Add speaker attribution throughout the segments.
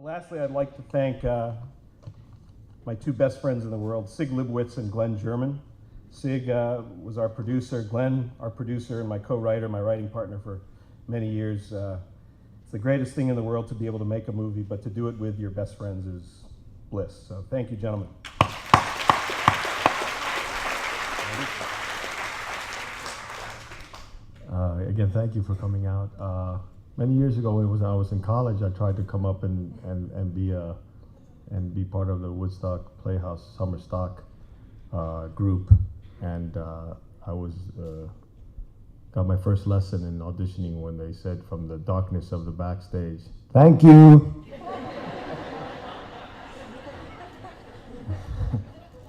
Speaker 1: Lastly, I'd like to thank my two best friends in the world, Sig Libowitz and Glenn German. Sig was our producer, Glenn, our producer and my co-writer, my writing partner for many years. It's the greatest thing in the world to be able to make a movie, but to do it with your best friends is bliss. So thank you, gentlemen.
Speaker 2: Again, thank you for coming out. Many years ago, when I was in college, I tried to come up and be part of the Woodstock Playhouse summer stock group, and I was got my first lesson in auditioning when they said from the darkness of the backstage, "Thank you."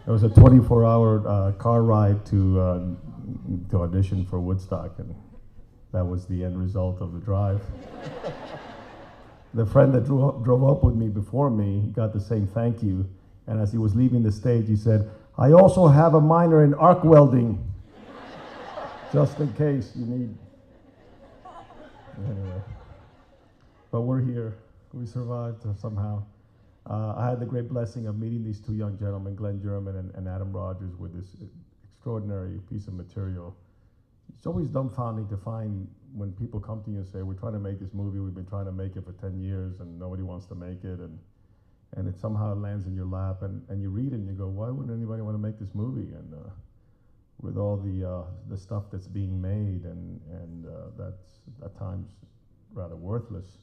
Speaker 2: It was a 24-hour car ride to audition for Woodstock, and that was the end result of the drive. The friend that drove up with me before me got the same thank you, and as he was leaving the stage, he said, "I also have a minor in arc welding, just in case you need." Anyway, but we're here. We survived somehow. I had the great blessing of meeting these two young gentlemen, Glenn German and Adam Rodgers, with this extraordinary piece of material. It's always dumbfounding to find when people come to you and say, "We're trying to make this movie, we've been trying to make it for 10 years and nobody wants to make it," and it somehow lands in your lap, and you read it and you go, "Why wouldn't anybody want to make this movie?" And with all the stuff that's being made and that's at times rather worthless,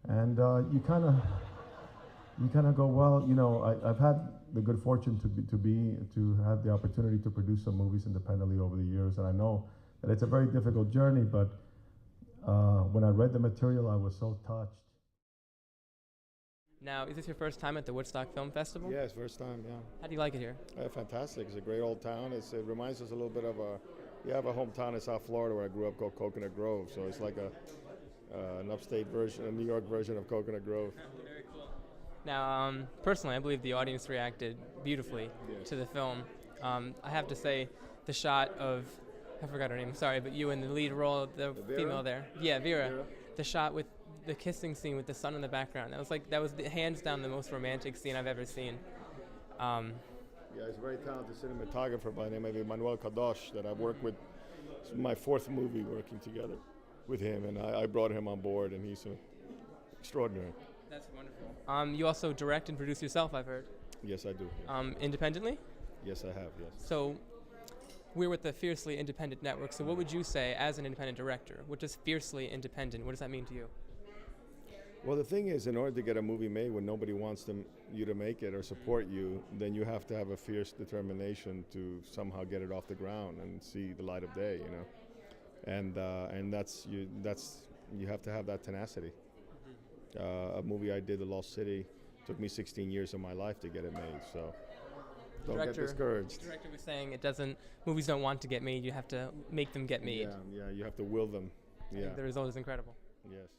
Speaker 2: and you kind of go, well, you know, I've had the good fortune to have the opportunity to produce some movies independently over the years, and I know that it's a very difficult journey, but when I read the material, I was so touched.
Speaker 3: Now, is this your first time at the Woodstock Film Festival?
Speaker 4: Yes, first time, yeah.
Speaker 3: How do you like it here?
Speaker 4: Fantastic. It's a great old town. It reminds us a little bit of you have a hometown in South Florida where I grew up called Coconut Grove, so it's like an upstate version, a New York version of Coconut Grove.
Speaker 3: Very cool. Now, personally, I believe the audience reacted beautifully to the film. I have to say, the shot of, I forgot her name, sorry, but you in the lead role, the female there. Yeah, Vera. The shot with the kissing scene with the sun in the background. That was hands down the most romantic scene I've ever seen.
Speaker 4: Yeah, he's a very talented cinematographer by the name of Manuel Kadosh that I've worked with. It's my fourth movie working together with him, and I brought him on board, and he's extraordinary.
Speaker 3: That's wonderful. You also direct and produce yourself, I've heard.
Speaker 4: Yes, I do.
Speaker 3: Independently?
Speaker 4: Yes, I have, yes.
Speaker 3: So, we're with the Fiercely Independent Network, so what would you say as an independent director? What does fiercely independent, what does that mean to you?
Speaker 4: Well, the thing is, in order to get a movie made when nobody wants you to make it or support you, then you have to have a fierce determination to somehow get it off the ground and see the light of day, you know. And that's you have to have that tenacity. A movie I did, The Lost City, took me 16 years of my life to get it made, so don't get discouraged.
Speaker 3: The director was saying movies don't want to get made, you have to make them get made.
Speaker 4: Yeah, you have to will them. Yeah.
Speaker 3: I think the result is incredible.
Speaker 4: Yes.